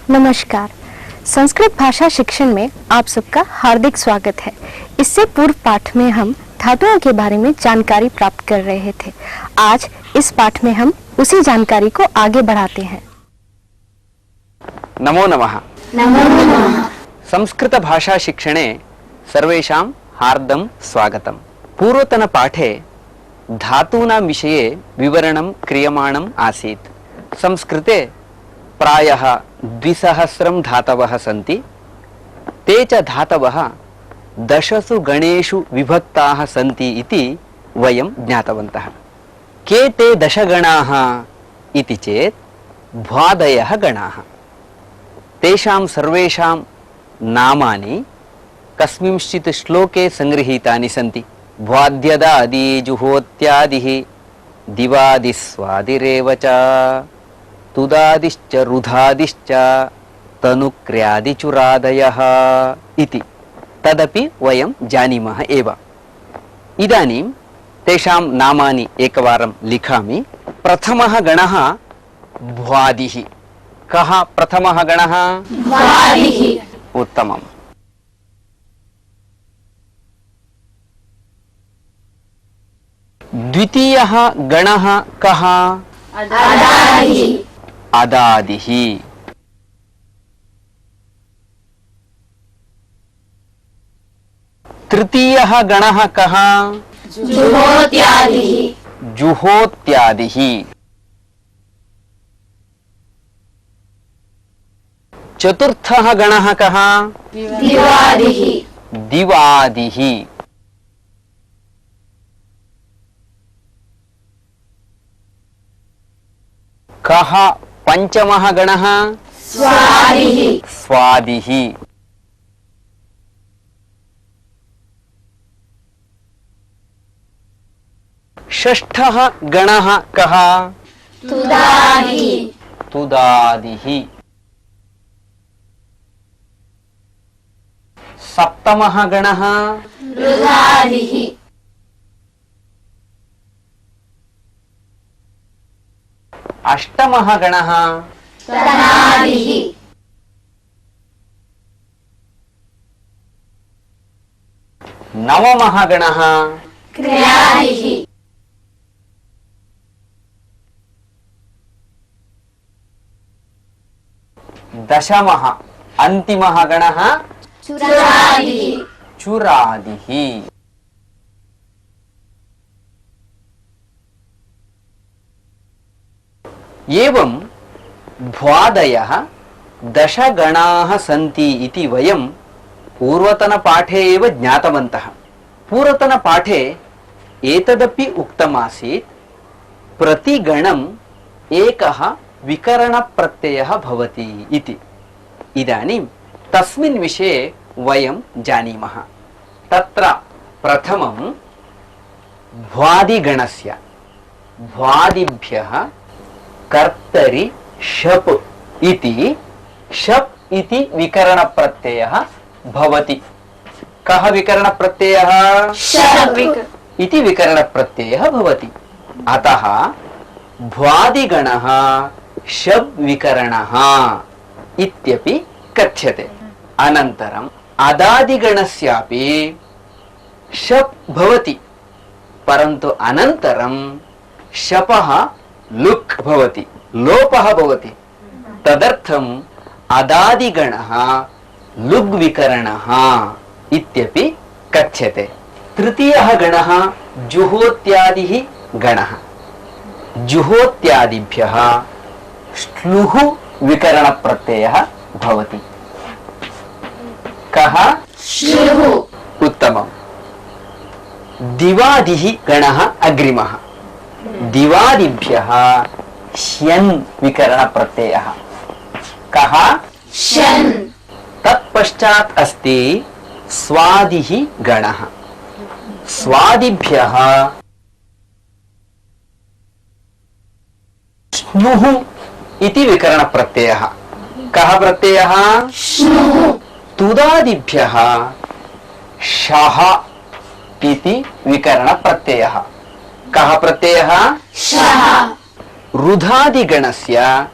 नमस्कार। संस्कृत भाषा शिक्षण में आप सबका हार्दिक स्वागत है। इससे पूर्व पाठ में हम धातुओं के बारे में जानकारी प्राप्त कर रहे थे। आज इस पाठ में हम उसी जानकारी को आगे बढ़ाते हैं। नमो नमः। नमो नमः। संस्कृत भाषा शिक्षणे सर्वेषां हार्दं स्वागतम्। पूर्वतन पाठे धातूनां विषये विवरणं क्रियमाणम् आसीत्। संस्कृते प्रायः 2000 धातवः सन्ति। ते च धातवः 10 गणेषु विभक्ताः सन्ति इति वयं ज्ञातवन्तः। के ते 10 गणाः इति चेत् भ्वादयः गणाः। तेषां सर्वेषां नामानि कस्मिंश्चित् श्लोके संगृहीतानि सन्ति। भ्वाद्यदादि जुहोत्यादिः दिवादिस्वादिरेव च तुदादिश्च रुधादिश्च तनुक्र्यादिचुरादयः इति तदपि वयं जानीमः एव। इदानीं तेषां नामानि एकवारं लिखामि। प्रथमः गणः भ्वादिः। कः प्रथमः गणः? भ्वादिः। उत्तमम्। द्वितीयः गणः कः? अदादिः। अदादिः। तृतीयः गणः कः? जुहोत्यादिः। जुहोत्यादिः। चतुर्थः गणः कः? दिवादिः। दिवादिः। कः पंचमः गणः? स्वादिः। स्वादिः। षष्ठः गणः कः? तुदादिः। तुदादिः। सप्तमः गणः? रुधादिः। अष्टमः गणः? तनादिः। नवमः गणः? क्रियादिः। 10मः अन्तिमः गणः? चुरादिः। चुरादिः। एवं भ्वादयः 10 गणाः सन्ति इति वयं पूर्वतनपाठे एव ज्ञातवन्तः। पूर्वतनपाठे एतदपि उक्तमासीत्, प्रतिगणम् एकः विकरणप्रत्ययः भवति इति। इदानीं तस्मिन् विषये वयं जानीमः। तत्र प्रथमं भ्वादिगणस्य भ्वादिभ्यः कर्तरि शप् इति शप् इति विकरणप्रत्ययः भवति। कः विकरणप्रत्ययः? शप् इति विकरणप्रत्ययः भवति। अतः भ्वादिगणः शप् विकरणः इत्यपि कथ्यते। अनन्तरम् अदादिगणस्यापि शप् भवति, परन्तु अनन्तरं शपः लुक् भवति, लोपः भवति। तदर्थम् अदादिगणः लुग् विकरणः इत्यपि कथ्यते। तृतीयः गणः जुहोत्यादिः गणः। जुहोत्यादिभ्यः श्लुः विकरणप्रत्ययः भवति। कः? श्लुः। उत्तमम्। दिवादिः गणः अग्रिमः। दिवादिभ्यः श्यन् विकरणप्रत्ययः। कः? शन्। तत्पश्चात् अस्ति स्वादिः गणः। स्वादिभ्यः स्नुः इति विकरणप्रत्ययः। कः प्रत्ययः? श्नुः। तुदादिभ्यः शः इति विकरणप्रत्ययः। कः प्रत्ययः? शः। रुधादिगणस्य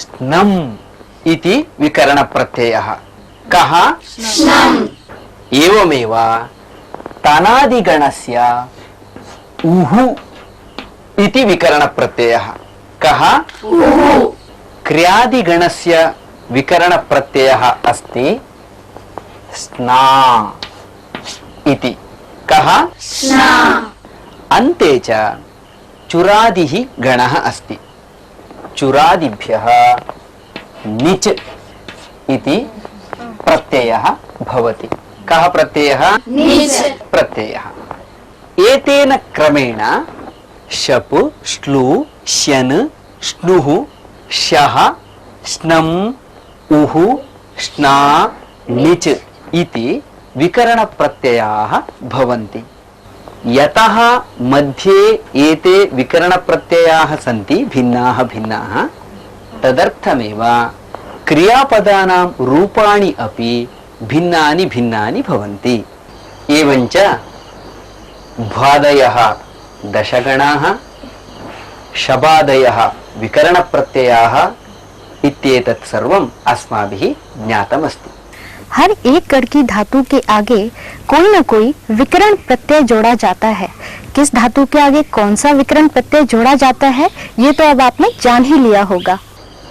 स्नम् इति विकरणप्रत्ययः कः स्नम् एवमेव तनादिगणस्य उहु इति विकरणप्रत्ययः कः उहु क्रियादिगणस्य विकरणप्रत्ययः अस्ति स्ना इति कः स्ना अन्ते च चुरादिः गणः अस्ति चुरादिभ्यः निच् इति प्रत्ययः भवति कः प्रत्ययः निच् प्रत्ययः एतेन क्रमेण शप् श्लू श्यन् श्नुः शः स्नम् उहु स्ना निच् इति विकरणप्रत्ययाः भवन्ति यतः मध्ये एते विकरणप्रत्ययाः सन्ति भिन्नाः भिन्नाः तदर्थमेव क्रियापदानां रूपाणि अपि भिन्नानि भिन्नानि भवन्ति एवञ्च भ्वादयः दशगणाः शबादयः विकरणप्रत्ययाः इत्येतत् सर्वम् अस्माभिः ज्ञातमस्ति हर एक गण की धातु के आगे कोई न कोई विकरण प्रत्यय जोड़ा जाता है। किस धातु के आगे कौन सा विकरण प्रत्यय जोड़ा जाता है ये तो अब आपने जान ही लिया होगा।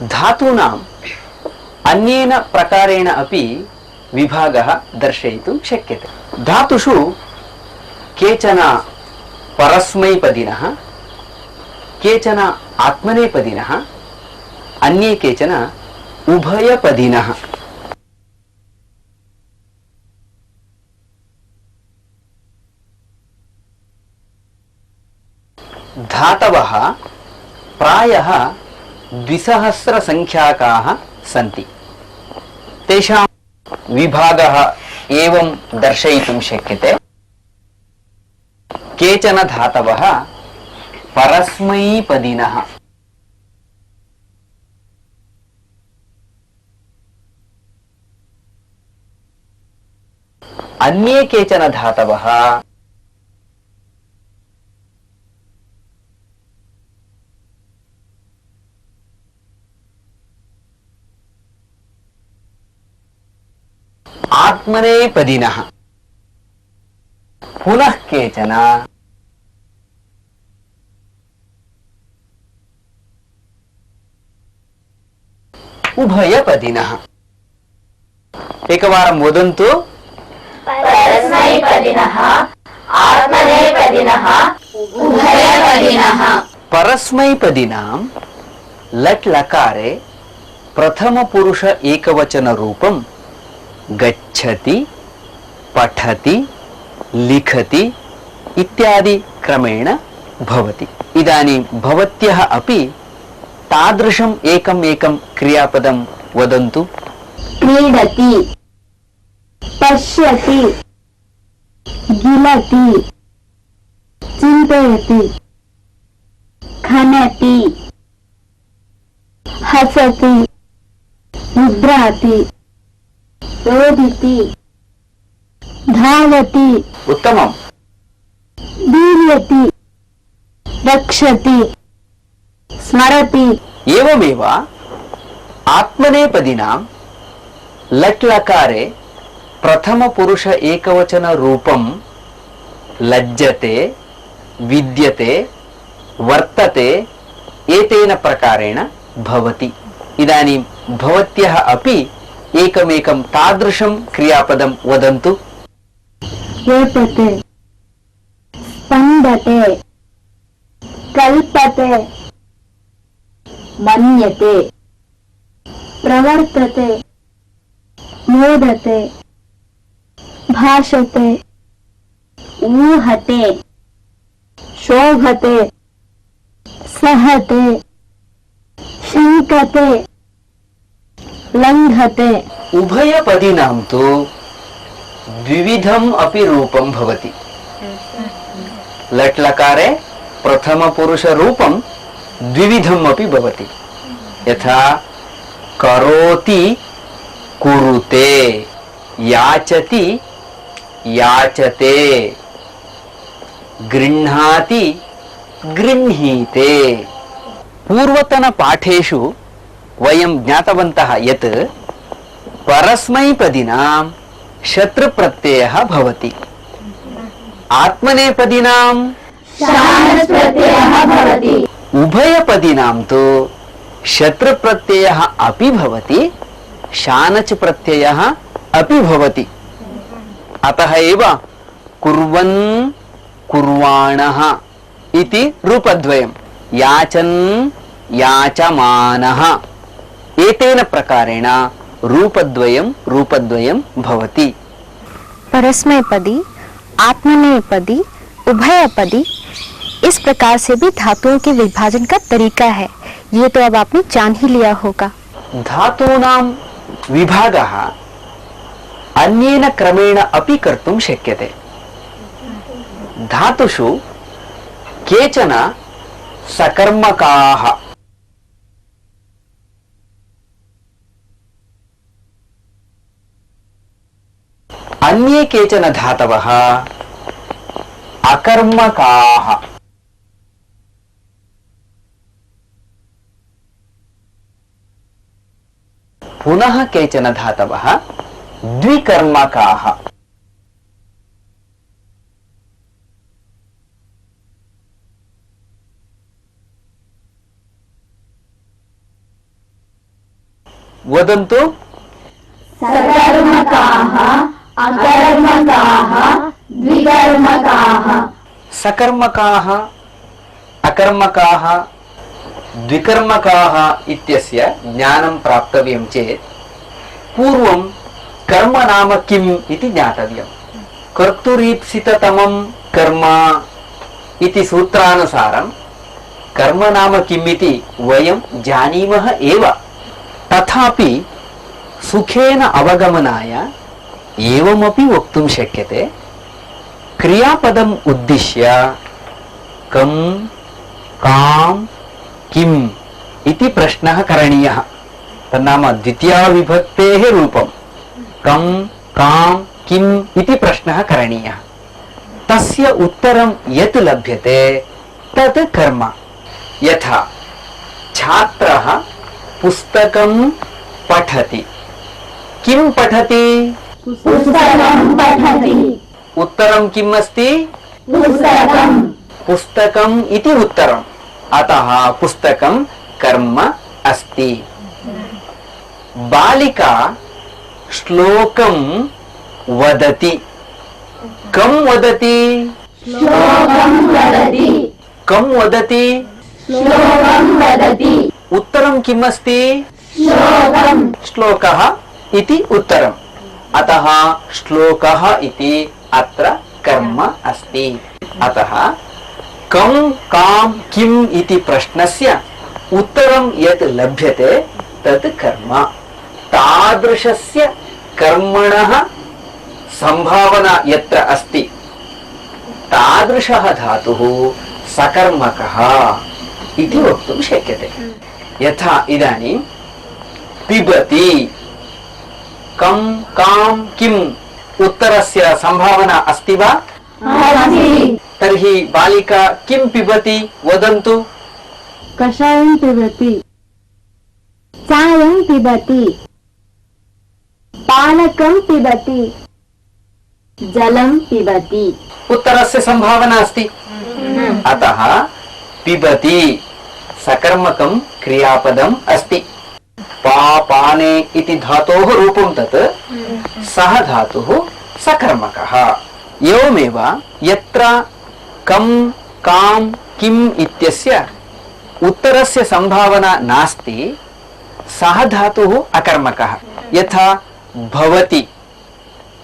धातूनाम् अन्येन प्रकारेण अपि विभागः दर्शयितुं शक्यते धातुषु केचन परस्मैपदिनः केचन आत्मनेपदिनः अन्ये केचन उभयपदिनः धातवः प्रायः 2000 संख्याकाः सन्ति तेषां विभागः एवं दर्शयितुं शक्यते केचन धातवः परस्मैपदिनः अन्ये केचन धातवः आत्मनेपदिनः पुनः केचन उभयपदिनः एकवारं वदन्तु परस्मैपदिनः आत्मनेपदिनः उभयपदिनः परस्मैपदिनां लट् लकारे प्रथमपुरुष एकवचन रूपं गच्छति पठति लिखति इत्यादि क्रमेण भवति इदानीं भवत्यः अपि तादृशम् एकम् एकं क्रियापदं वदन्तु क्रीडति पश्यति गिलति चिन्तयति खनति हसति निद्राति रोदिति धावति उत्तमम् दीर्यति रक्षति स्मरति एवमेव आत्मनेपदिनां लट् लकारे प्रथमपुरुष एकवचन रूपं लज्जते विद्यते वर्तते एतेन प्रकारेण भवति इदानीं भवत्यः अपि एकमेकं तादृशं क्रियापदं वदन्तु एतते स्पन्दते कल्पते मन्यते प्रवर्तते मोदते भाषते ऊहते शोभते सहते शङ्कते लङ्घते उभयपदिनां तु द्विविधम् अपि रूपं भवति लट् लकारे प्रथमपुरुषरूपं द्विविधम् अपि भवति यथा करोति कुरुते याचति याचते गृह्णाति गृह्णीते पूर्वतन पाठेषु वयं ज्ञातवन्तः यत् परस्मैपदिनां शत्रुप्रत्ययः भवति, आत्मनेपदिनां शानच् प्रत्ययः भवति, उभयपदिनां तु शत्रुप्रत्ययः अपि भवति, शानच् प्रत्ययः अपि भवति। अतः एव कुर्वन् कुर्वाणः इति रूपद्वयं, याचन् याचमानः, एतेन प्रकारेण रूपद्वयं भवति। परस्मैपदी, आत्मनेपदी, उभयपदी, इस प्रकार से भी धातुओं के विभाजन का तरीका है। ये तो अब आपने जान ही लिया होगा। धातूनां विभागः अन्येन क्रमेण अपि कर्तुं शक्यते। धातुषु केचन सकर्मकाः, अन्ये केचन धातवः अकर्मकाः। पुनः केचन धातवः द्विकर्मकाः। वदन्तु। सकर्मकाः, अकर्मकाः, द्विकर्मकाः। सकर्मकाः, अकर्मकाः, द्विकर्मकाः इत्यस्य ज्ञानं प्राप्तव्यं चेत् पूर्वं कर्म नाम किम् इति ज्ञातव्यं। कर्तुरीप्सिततमं कर्म इति सूत्रानुसारं कर्म नाम किम् इति वयं जानीमः एव। तथापि सुखेन अवगमनाय एवमपि वक्तुं शक्यते, क्रियापदम् उद्दिश्य कं कां किम् इति प्रश्नः करणीयः। तन्नाम द्वितीया विभक्तेः रूपं कं कां किम् इति प्रश्नः करणीयः। तस्य उत्तरं यत् लभ्यते तत् कर्म। यथा छात्रः पुस्तकं पठति, किं पठति? पुस्तकं पठति। उत्तरं किम् अस्ति? पुस्तकं। पुस्तकम् इति उत्तरम्। अतः पुस्तकं कर्म अस्ति। बालिका श्लोकं वदति, कं वदति? श्लोकं वदति। कं वदति? श्लोकं वदति। उत्तरं किम् अस्ति? श्लोकं। श्लोकः इति उत्तरम्। अतः श्लोकः इति अत्र कर्म अस्ति। अतः कं कां किम् इति प्रश्नस्य उत्तरं यत् लभ्यते तत् कर्म। तादृशस्य कर्मणः संभावना यत्र अस्ति तादृशः धातुः सकर्मकः इति वक्तुं शक्यते। यथा इदानीं पिबति, कं कां किम् उत्तरस्य संभावना अस्ति वा? अस्ति। तर्हि बालिका किं पिबति वदन्तु? कषायं पिबति, चायं पिबति, पानकं पिबति, जलं पिबति। उत्तरस्य संभावना अस्ति। अतः पिबति सकर्मकं क्रियापदम् अस्ति। पाने इति धातोः रूपं तत्, सः धातुः सकर्मकः। एवमेव यत्र कं कां किम् इत्यस्य उत्तरस्य संभावना नास्ति सः धातुः अकर्मकः। यथा भवति,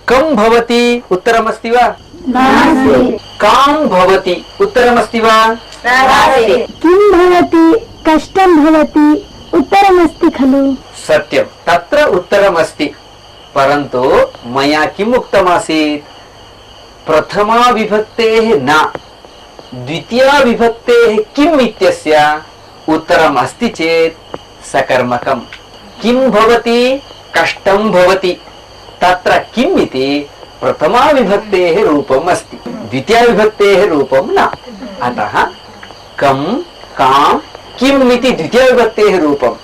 कं भवति उत्तरमस्ति वा? नास्ति। कां भवति उत्तरमस्ति वा? नास्ति। किं भवति, कष्टं भवति, उत्तरमस्ति खलु? सत्यं, तत्र उत्तरमस्ति। परन्तु मया किम् उक्तमासीत्? प्रथमा विभक्तेः न, द्वितीया विभक्तेः किम् इत्यस्य उत्तरम् अस्ति चेत् सकर्मकम्। किं भवति? कष्टं भवति। तत्र किम् इति प्रथमा विभक्तेः रूपम् अस्ति, द्वितीया विभक्तेः रूपं न। अतः कं कां किम् इति द्वितीया विभक्तेः रूपं,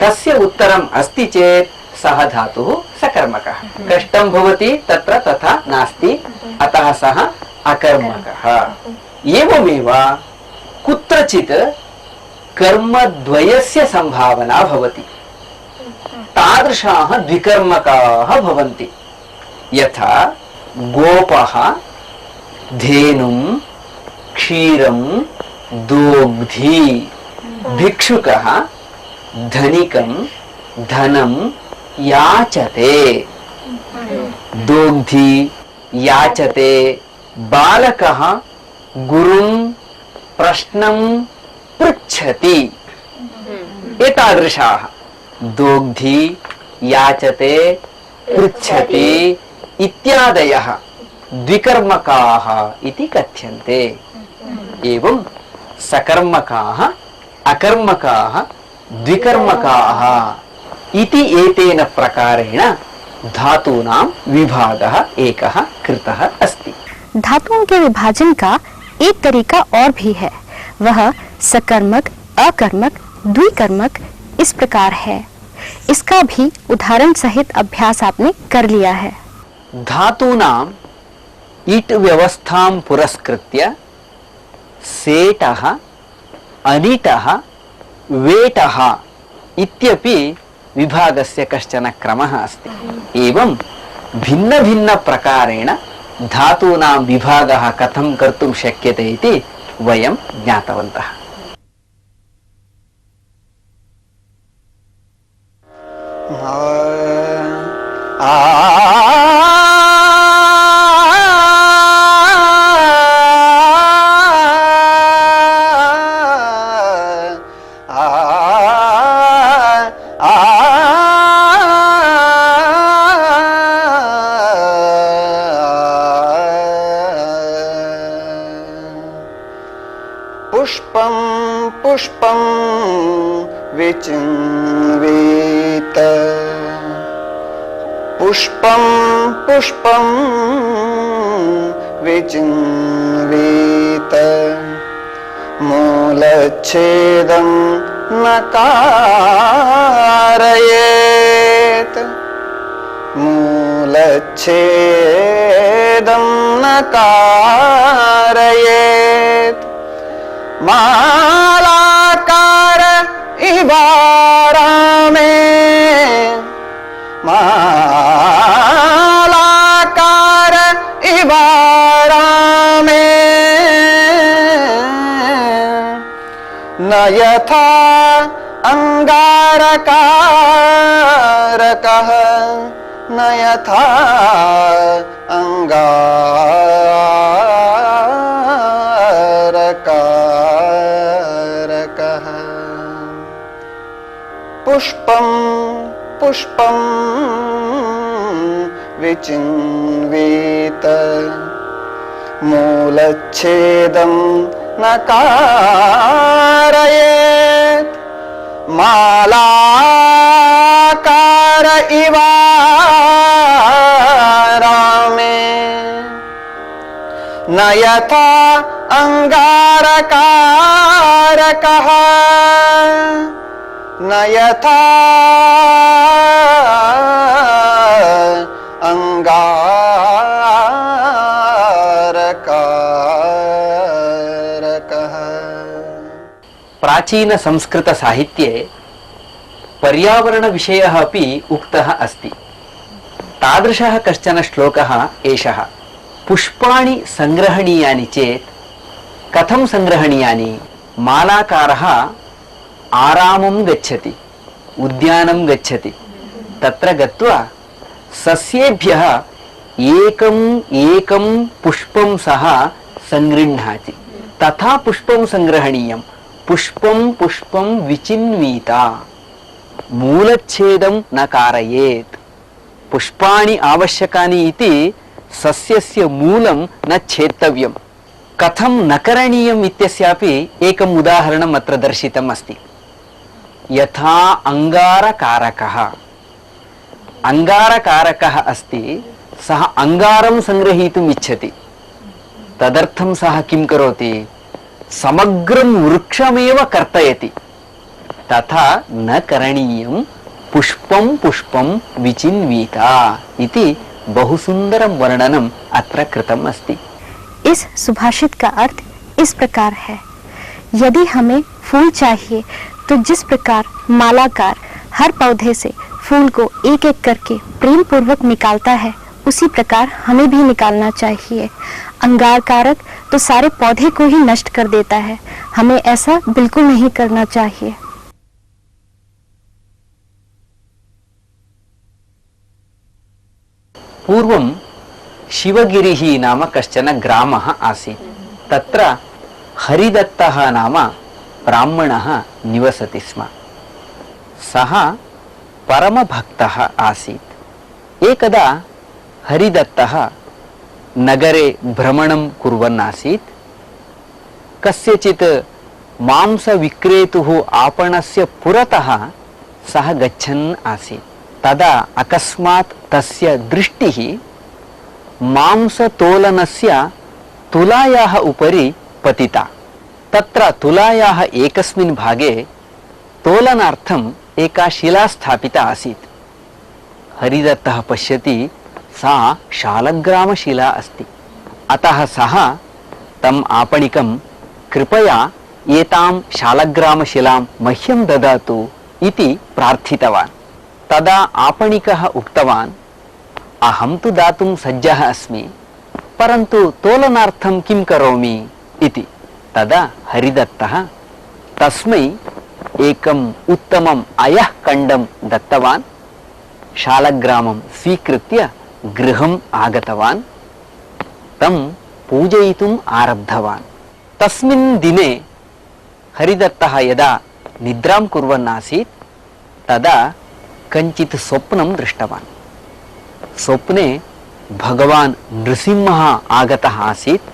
तस्य उत्तरम् अस्ति चेत् सः धातुः सकर्मकः। कष्टं भवति तत्र तथा नास्ति, अतः सः अकर्मकः। एवमेव कुत्रचित् कर्मद्वयस्य संभावना भवति, तादृशाः द्विकर्मकाः भवन्ति। यथा गोपः धेनुं क्षीरं दोग्धी, भिक्षुकः धनिकं धनं याचते। दोग्धी याचते, बालकः गुरुं प्रश्नं पृच्छति। एतादृशाः दोग्धी याचते पृच्छति इत्यादयः द्विकर्मकाः इति कथ्यन्ते। एवं सकर्मकाः अकर्मकाः द्विकर्मकाः इति एतेन प्रकारेण धातूनां विभागः एकः कृतः अस्ति। धातुओं के विभाजन का एक तरीका और भी है, वह सकर्मक, अकर्मक, द्विकर्मक इस प्रकार है। इसका भी उदाहरण सहित अभ्यास आपने कर लिया है। धातूनां इट् व्यवस्थां पुरस्कृत्य सेटः, अनिटः, वेटः इत्यपि विभागस्य कश्चन क्रमः अस्ति। एवं भिन्न भिन्न प्रकारेण धातूनां विभागः कथं कर्तुं शक्यते इति वयं ज्ञातवन्तः। पुष्पं पुष्पं विचिन्वित, पुष्पं पुष्पं विचिन्वित, मूलच्छेदं न कारयेत्, मूलच्छेदं न कारयेत्, मालाकार इवारामे, मालाकार इवारामे, न यथा अंगारकारकः, न यथा अंगारकारकः। पुष्पं पुष्पं विचिन्वित, मूलच्छेदं न कारयेत्, मालाकार इवारामे, न यथा अंगारकारकः, न यथा अंगारकारकः। प्राचीन संस्कृत साहित्ये पर्यावरण विषयः अपि उक्तः अस्ति। तादृशः कश्चन श्लोकः एषः। पुष्पाणि संग्रहणीयानि चेत् कथं संग्रहणीयानि? मालाकारः आरामं गच्छति, उद्यानं गच्छति, तत्र गत्वा सस्येभ्यः एकम् एकं पुष्पं सः संगृह्णाति। तथा पुष्पं संग्रहणीयं। पुष्पं पुष्पं विचिन्वीता, मूलच्छेदं न कारयेत्। पुष्पाणि आवश्यकानि इति सस्यस्य मूलं न छेत्तव्यं। कथं न करणीयम् इत्यस्यापि एकम् उदाहरणम् अत्र दर्शितम् अस्ति। यथा अंगारकारकः, अंगारकारकः अस्ति, सः अंगारं संग्रहीतुम् इच्छति। तदर्थं सः किं करोति? समग्रं वृक्षमेव कर्तयति। तथा न करणीयं पुष्पं पुष्पं विचिन्वीता इति बहुसुन्दरं वर्णनम् अत्र कृतम् अस्ति। इस सुभाषित का अर्थ इस प्रकार है, यदि हमें फूल चाहिए तो जिस प्रकार मालाकार हर पौधे से फूल को एक एक करके प्रेम पूर्वक निकालता है, उसी प्रकार हमें भी निकालना चाहिए। अंगार कारक तो सारे पौधे को ही नष्ट कर देता है, हमें ऐसा बिल्कुल नहीं करना चाहिए। पूर्वं शिवगिरिः नाम कश्चन ग्रामः आसीत्। तत्र हरिदत्तः नाम ब्राह्मणः निवसति स्म। सः परमभक्तः आसीत्। एकदा हरिदत्तः नगरे भ्रमणं कुर्वन् आसीत्। कस्यचित् मांसविक्रेतुः आपणस्य पुरतः सः गच्छन् आसीत्। तदा अकस्मात् तस्य दृष्टिः मांसतोलनस्य तुलायाः उपरि पतिता। तत्र तुलायाः एकस्मिन् भागे तोलनार्थम् एका शिला स्थापिता आसीत्। हरिदत्तः पश्यति, सा शालग्रामशिला अस्ति। अतः सः तम् आपणिकं कृपया एतां शालग्रामशिलां मह्यं ददातु इति प्रार्थितवान्। तदा आपणिकः उक्तवान्, अहं तु दातुं सज्जः अस्मि, परन्तु तोलनार्थं किं करोमि इति। तदा हरिदत्तः तस्मै एकम् उत्तमम् अयः खण्डं दत्तवान्। शालग्रामं स्वीकृत्य गृहम् आगतवान्, तं पूजयितुम् आरब्धवान्। तस्मिन् दिने हरिदत्तः यदा निद्रां कुर्वन् आसीत्, तदा कञ्चित् स्वप्नं दृष्टवान्। स्वप्ने भगवान् नृसिंहः आगतः आसीत्।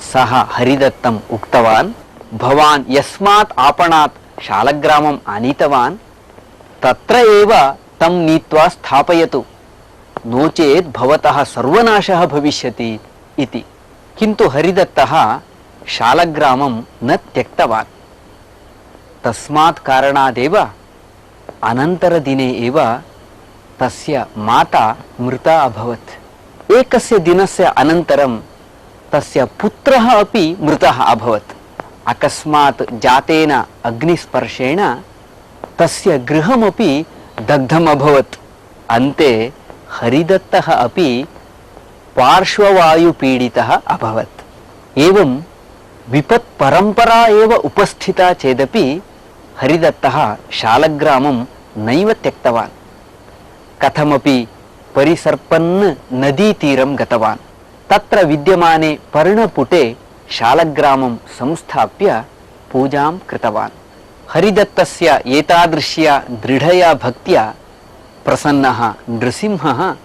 सः हरिदत्तम् उक्तवान्, भवान् यस्मात् आपणात् शालग्रामम् आनीतवान् तत्र एव तं नीत्वा स्थापयतु, नो चेत् भवतः सर्वनाशः भविष्यति इति। किन्तु हरिदत्तः शालग्रामं न त्यक्तवान्। तस्मात् कारणादेव अनन्तरदिने एव तस्य माता मृता अभवत्। एकस्य दिनस्य अनन्तरं तस्य पुत्रः अपि मृतः अभवत्। अकस्मात् जातेन अग्निस्पर्शेण तस्य गृहमपि दग्धम् अभवत्। अन्ते हरिदत्तः अपि पार्श्ववायुपीडितः अभवत्। एवं विपत् परम्परा एव उपस्थिता चेदपि हरिदत्तः शालग्रामं नैव त्यक्तवान्। कथमपि परिसर्पन् नदीतीरं गतवान्। तत्र विद्यमाने पर्णपुटे शालग्रामं संस्थाप्य पूजां कृतवान्। हरिदत्तस्य एतादृश्या दृढया भक्त्या प्रसन्नः नृसिंहः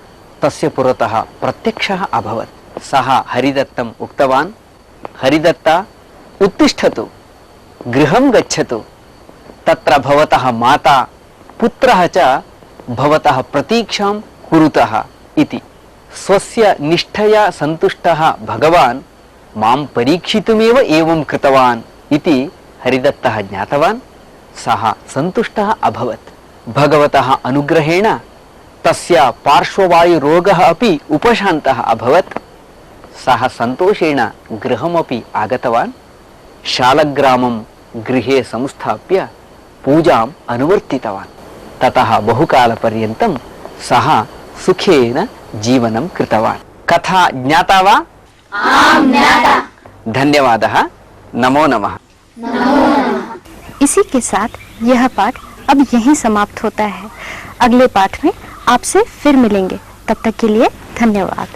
तस्य पुरतः प्रत्यक्षः अभवत्। सः हरिदत्तम् उक्तवान्, हरिदत्त, उत्तिष्ठतु, गृहं गच्छतु, तत्र भवतः माता पुत्रः च भवतः प्रतीक्षां कुरुतः इति। स्वस्य निष्ठया सन्तुष्टः भगवान् मां परीक्षितुमेव एवं कृतवान् इति हरिदत्तः ज्ञातवान्। सः सन्तुष्टः अभवत्। भगवतः अनुग्रहेण तस्य पार्श्ववायुरोगः अपि उपशान्तः अभवत्। सः सन्तोषेण गृहमपि आगतवान्। शालग्रामं गृहे संस्थाप्य पूजाम् अनुवर्तितवान्। ततः बहुकालपर्यन्तं सः सुखेन जीवनं कृतवान्। कथा ज्ञाता वा? आम् ज्ञाता। धन्यवादः। नमो नमः। इसी के साथ यह पाठ अब यहीं समाप्त होता है। अगले पाठ में आपसे फिर मिलेंगे। तब तक के लिए धन्यवाद।